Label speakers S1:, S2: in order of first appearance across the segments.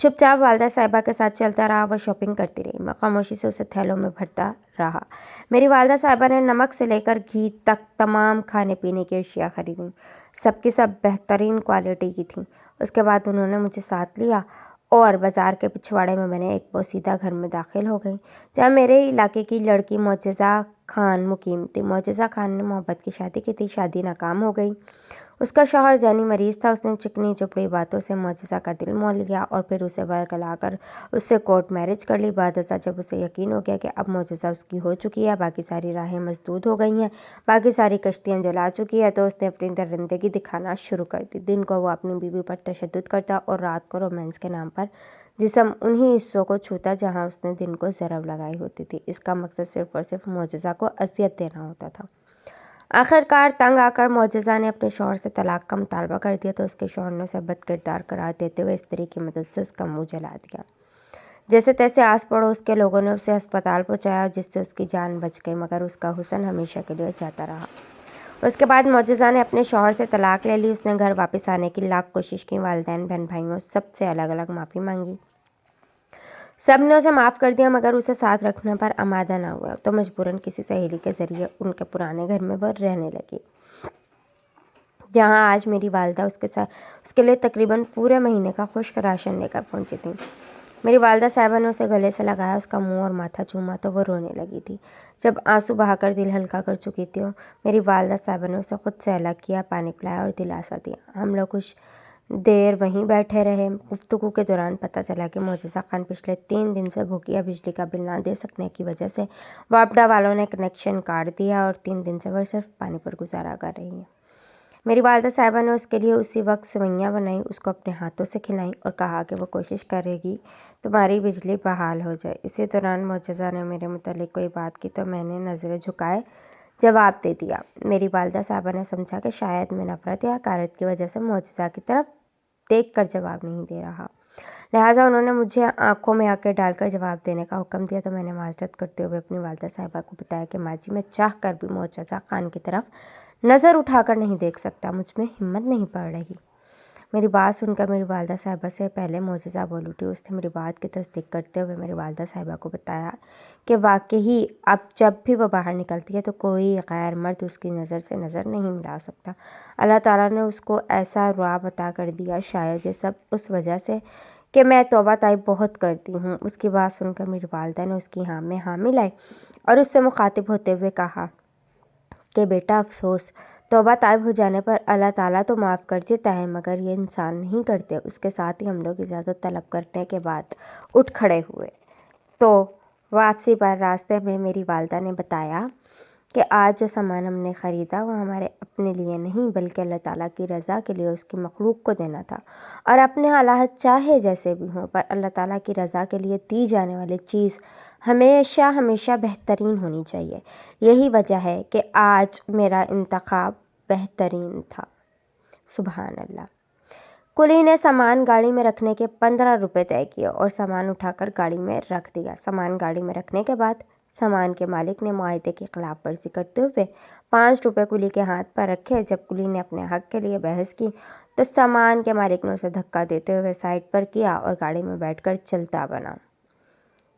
S1: چپ چاپ والدہ صاحبہ کے ساتھ چلتا رہا، وہ شاپنگ کرتی رہی، میں خاموشی سے اسے تھیلوں میں بھرتا رہا۔ میری والدہ صاحبہ نے نمک سے لے کر گھی تک تمام کھانے پینے کی اشیاء خریدیں، سب کی سب بہترین کوالٹی کی تھیں۔ اس کے بعد انہوں نے مجھے ساتھ لیا اور بازار کے پچھواڑے میں بنے ایک بوسیدہ گھر میں داخل ہو گئی، جہاں میرے علاقے کی لڑکی معجزہ خان مقیم تھی۔ معجزہ خان نے محبت کی شادی کی تھی، شادی ناکام ہو گئی۔ اس کا شوہر ذہنی مریض تھا۔ اس نے چکنی چپڑی باتوں سے معجزہ کا دل مول لیا اور پھر اسے ورگلا کر اس سے کورٹ میرج کر لی۔ بعد ازاں جب اسے یقین ہو گیا کہ اب معجزہ اس کی ہو چکی ہے، باقی ساری راہیں مسدود ہو گئی ہیں، باقی ساری کشتیاں جلا چکی ہے، تو اس نے اپنی درندگی دکھانا شروع کر دی۔ دن کو وہ اپنی بیوی پر تشدد کرتا اور رات کو رومانس کے نام پر جسم انہی حصوں کو چھوتا جہاں اس نے دن کو ضرب لگائی ہوتی تھی۔ اس کا مقصد صرف اور صرف معجزہ کو اذیت دینا ہوتا تھا۔ آخر کار تنگ آ کر معجزہ نے اپنے شوہر سے طلاق کا مطالبہ کر دیا تو اس کے شوہر نے اسے بد کردار قرار دیتے ہوئے استری کی مدد سے اس کا منہ جلا دیا۔ جیسے تیسے آس پڑوس کے لوگوں نے اسے ہسپتال پہنچایا، جس سے اس کی جان بچ گئی، مگر اس کا حسن ہمیشہ کے لیے جاتا رہا۔ اس کے بعد معجزہ نے اپنے شوہر سے طلاق لے لی۔ اس نے گھر واپس آنے کی لاکھ کوشش کی، والدین، بہن بھائیوں سب سے الگ الگ معافی مانگی، سب نے اسے معاف کر دیا، مگر اسے ساتھ رکھنے پر آمادہ نہ ہوا، تو مجبوراً کسی سہیلی کے ذریعے ان کے پرانے گھر میں وہ رہنے لگی، جہاں آج میری والدہ اس کے لیے تقریباً پورے مہینے کا خشک راشن لے کر پہنچی تھی۔ میری والدہ صاحبہ نے اسے گلے سے لگایا، اس کا منہ اور ماتھا چوما تو وہ رونے لگی تھی۔ جب آنسو بہا کر دل ہلکا کر چکی تھی، میری والدہ صاحبہ نے اسے خود سے الگ کیا، پانی پلایا اور دلاسا دیا۔ ہم لوگ کچھ دیر وہیں بیٹھے رہے۔ گفتگو کے دوران پتہ چلا کہ معجزہ خان پچھلے 3 دن سے بھوکی ہے۔ بجلی کا بل نہ دے سکنے کی وجہ سے واپڈا والوں نے کنیکشن کاٹ دیا اور 3 دن سے وہ صرف پانی پر گزارا کر رہی ہے۔ میری والدہ صاحبہ نے اس کے لیے اسی وقت سوئیاں بنائیں، اس کو اپنے ہاتھوں سے کھلائیں اور کہا کہ وہ کوشش کرے گی تمہاری بجلی بحال ہو جائے۔ اسی دوران معجزہ نے میرے متعلق کوئی بات کی تو میں نے نظریں جھکائے جواب دے دیا۔ میری والدہ صاحبہ نے سمجھا کہ شاید میں نفرت یا حقارت کی وجہ سے معجزہ کی طرف دیکھ کر جواب نہیں دے رہا، لہٰذا انہوں نے مجھے آنکھوں میں آنکھیں ڈال کر جواب دینے کا حکم دیا، تو میں نے معذرت کرتے ہوئے اپنی والدہ صاحبہ کو بتایا کہ ماں جی، میں چاہ کر بھی معجزہ خان کی طرف نظر اٹھا کر نہیں دیکھ سکتا، مجھ میں ہمت نہیں پڑ رہی۔ میری بات سن کر میری والدہ صاحبہ سے پہلے معجزہ بول اٹھی۔ اس نے میری بات کی تصدیق کرتے ہوئے میری والدہ صاحبہ کو بتایا کہ واقعی اب جب بھی وہ باہر نکلتی ہے تو کوئی غیر مرد اس کی نظر سے نظر نہیں ملا سکتا۔ اللہ تعالیٰ نے اس کو ایسا رعب عطا کر دیا، شاید یہ سب اس وجہ سے کہ میں توبہ طائب بہت کرتی ہوں۔ اس کی بات سن کر میری والدہ نے اس کی ہاں میں ہاں ملائی اور اس سے مخاطب ہوتے ہوئے کہا کہ بیٹا افسوس، توبہ طائب ہو جانے پر اللہ تعالیٰ تو معاف کر دیتا ہے، مگر یہ انسان نہیں کرتے۔ اس کے ساتھ ہی ہم لوگ اجازت طلب کرنے کے بعد اٹھ کھڑے ہوئے، تو واپسی پر راستے میں میری والدہ نے بتایا کہ آج جو سامان ہم نے خریدا وہ ہمارے اپنے لیے نہیں بلکہ اللہ تعالیٰ کی رضا کے لیے اس کی مخلوق کو دینا تھا، اور اپنے حالات چاہے جیسے بھی ہوں پر اللہ تعالیٰ کی رضا کے لیے دی جانے والی چیز ہمیشہ ہمیشہ بہترین ہونی چاہیے۔ یہی وجہ ہے کہ آج میرا انتخاب بہترین تھا۔ سبحان اللہ۔ کلی نے سامان گاڑی میں رکھنے کے 15 روپے طے کیے اور سامان اٹھا کر گاڑی میں رکھ دیا۔ سامان گاڑی میں رکھنے کے بعد سامان کے مالک نے معاہدے کی خلاف ورزی کرتے ہوئے 5 روپے کلی کے ہاتھ پر رکھے۔ جب کلی نے اپنے حق کے لیے بحث کی تو سامان کے مالک نے اسے دھکا دیتے ہوئے سائڈ پر کیا اور گاڑی میں بیٹھ کر چلتا بنا۔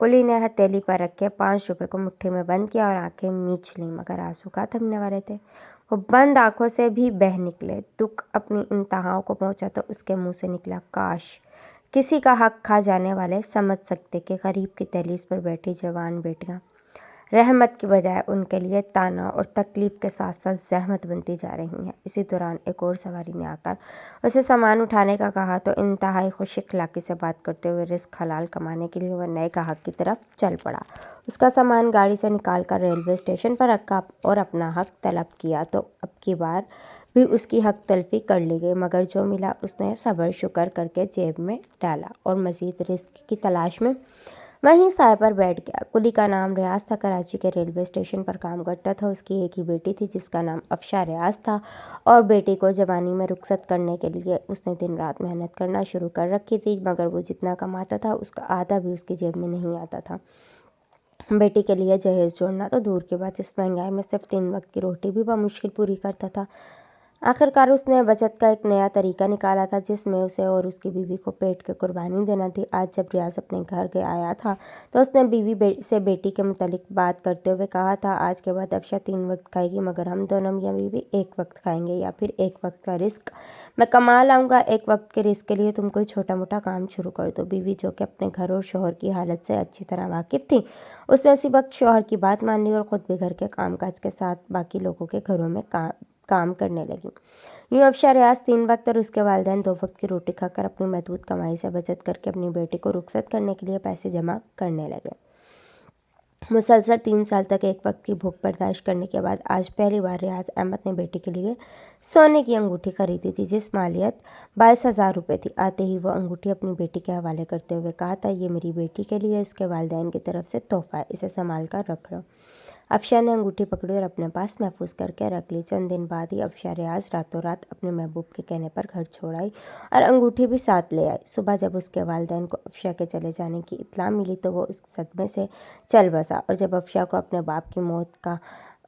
S1: کلی نے ہتھیلی پر رکھے 5 روپے کو مٹھی میں بند کیا اور آنکھیں میچ لیں، مگر آنسو کہاں تھمنے والے تھے، وہ بند آنکھوں سے بھی بہہ نکلے۔ دکھ اپنی انتہاؤں کو پہنچا تو اس کے منہ سے نکلا، کاش کسی کا حق کھا جانے والے سمجھ سکتے کہ غریب کی دہلیز پر بیٹھی جوان بیٹیاں رحمت کی بجائے ان کے لیے طعنہ اور تکلیف کے ساتھ ساتھ زحمت بنتی جا رہی ہیں۔ اسی دوران ایک اور سواری نے آ کر اسے سامان اٹھانے کا کہا تو انتہائی خوش اخلاقی سے بات کرتے ہوئے رزق حلال کمانے کے لیے وہ نئے گاہک کی طرف چل پڑا۔ اس کا سامان گاڑی سے نکال کر ریلوے اسٹیشن پر رکھا اور اپنا حق طلب کیا تو اب کی بار بھی اس کی حق تلفی کر لی گئی، مگر جو ملا اس نے صبر شکر کر کے جیب میں ڈالا اور مزید رزق کی تلاش میں وہیں سائے پر بیٹھ گیا۔ کلی کا نام ریاض تھا، کراچی کے ریلوے اسٹیشن پر کام کرتا تھا۔ اس کی ایک ہی بیٹی تھی جس کا نام افشا ریاض تھا، اور بیٹی کو جوانی میں رخصت کرنے کے لیے اس نے دن رات محنت کرنا شروع کر رکھی تھی، مگر وہ جتنا کماتا تھا اس کا آدھا بھی اس کی جیب میں نہیں آتا تھا۔ بیٹی کے لیے جہیز جوڑنا تو دور کی بات، اس مہنگائی میں صرف 3 وقت کی روٹی بھی بمشکل پوری کرتا تھا۔ آخرکار اس نے بچت کا ایک نیا طریقہ نکالا تھا جس میں اسے اور اس کی بیوی کو پیٹ کی قربانی دینا تھی۔ آج جب ریاض اپنے گھر آیا تھا تو اس نے بیوی سے بیٹی کے متعلق بات کرتے ہوئے کہا تھا، آج کے بعد افشا 3 وقت کھائے گی، مگر ہم دونوں میاں بیوی 1 وقت کھائیں گے، یا پھر 1 وقت کا رزق میں کما لاؤں گا۔ 1 وقت کے رزق کے لیے تم کوئی چھوٹا موٹا کام شروع کر دو۔ بیوی، جو کہ اپنے گھر اور شوہر کی حالت سے اچھی طرح واقف تھی، اس نے اسی وقت شوہر کی بات مان لی اور خود بھی گھر کے کام کاج کے ساتھ باقی لوگوں کے گھروں میں کام کرنے لگی۔ یوں افشا ریاض 3 وقت اور اس کے والدین 2 وقت کی روٹی کھا کر اپنی محدود کمائی سے بچت کر کے اپنی بیٹی کو رخصت کرنے کے لیے پیسے جمع کرنے لگے۔ مسلسل 3 سال تک 1 وقت کی بھوک برداشت کرنے کے بعد آج پہلی بار ریاض احمد نے بیٹی کے لیے سونے کی انگوٹھی خریدی تھی جس مالیت 22,000 روپے تھی۔ آتے ہی وہ انگوٹھی اپنی بیٹی کے حوالے کرتے ہوئے کہا تھا، یہ میری بیٹی کے لیے اس کے والدین کی طرف سے تحفہ ہے، اسے سنبھال کر رکھ لو۔ افشا نے انگوٹھی پکڑی اور اپنے پاس محفوظ کر کے رکھ لی۔ چند دن بعد ہی افشا ریاض راتوں رات اپنے محبوب کے کہنے پر گھر چھوڑ آئی اور انگوٹھی بھی ساتھ لے آئی۔ صبح جب اس کے والدین کو افشا کے چلے جانے کی اطلاع ملی تو وہ اس صدمے سے چل بسا، اور جب افشا کو اپنے باپ کی موت کا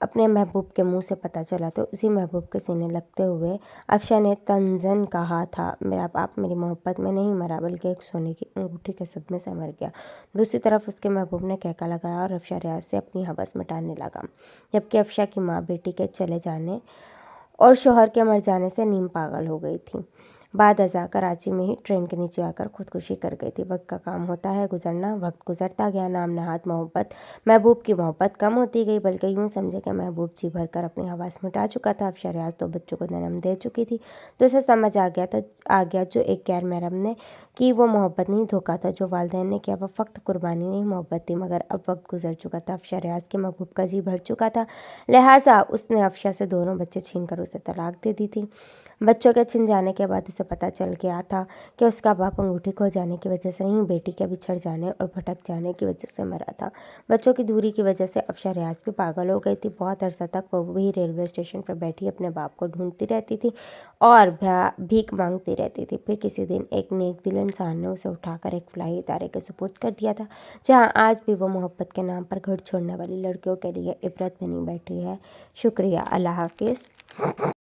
S1: اپنے محبوب کے منہ سے پتہ چلا تو اسی محبوب کے سینے لگتے ہوئے افشا نے طنزاً کہا تھا، میرا باپ میری محبت میں نہیں مرا بلکہ ایک سونے کی انگوٹھی کے صدمے سے مر گیا۔ دوسری طرف اس کے محبوب نے کہکا لگایا اور افشا ریاض سے اپنی ہوس مٹانے لگا، جبکہ افشا کی ماں بیٹی کے چلے جانے اور شوہر کے مر جانے سے نیم پاگل ہو گئی تھی۔ بعد ازاں کراچی میں ہی ٹرین کے نیچے آ کر خودکشی کر گئی تھی۔ وقت کا کام ہوتا ہے گزرنا، وقت گزرتا گیا، نام نہاد محبوب کی محبت کم ہوتی گئی، بلکہ یوں سمجھے کہ محبوب جی بھر کر اپنی حواس مٹا چکا تھا۔ افشا ریاض 2 بچوں کو جنم دے چکی تھی تو اسے سمجھ آ گیا جو ایک غیر محرم نے کی وہ محبت نہیں، دھوکہ تھا۔ جو والدین نے کیا وہ فقط قربانی نہیں، محبت تھی۔ مگر اب وقت گزر چکا تھا، افشا ریاض کے محبوب کا جی بھر چکا تھا، لہٰذا اس نے افشا سے دونوں بچے چھین کر اسے طلاق دے دی تھی۔ بچوں کے چھن جانے کے بعد اسے پتہ چل گیا تھا کہ اس کا باپ انگوٹھی کھو جانے کی وجہ سے نہیں، بیٹی کے بچھڑ جانے اور بھٹک جانے کی وجہ سے مرا تھا۔ بچوں کی دوری کی وجہ سے افشا ریاض بھی پاگل ہو گئی تھی۔ بہت عرصہ تک وہ بھی ریلوے اسٹیشن پر بیٹھی اپنے باپ کو ڈھونڈتی رہتی تھی اور بھیک مانگتی رہتی تھی۔ پھر کسی دن ایک نیک دل انسان نے اسے اٹھا کر ایک فلاحی ادارے کے سپرد کر دیا تھا، جہاں آج بھی وہ محبت کے نام پر گھر چھوڑنے والی لڑکیوں کے لیے عبرت بنی بیٹھی ہے۔ شکریہ، اللہ حافظ۔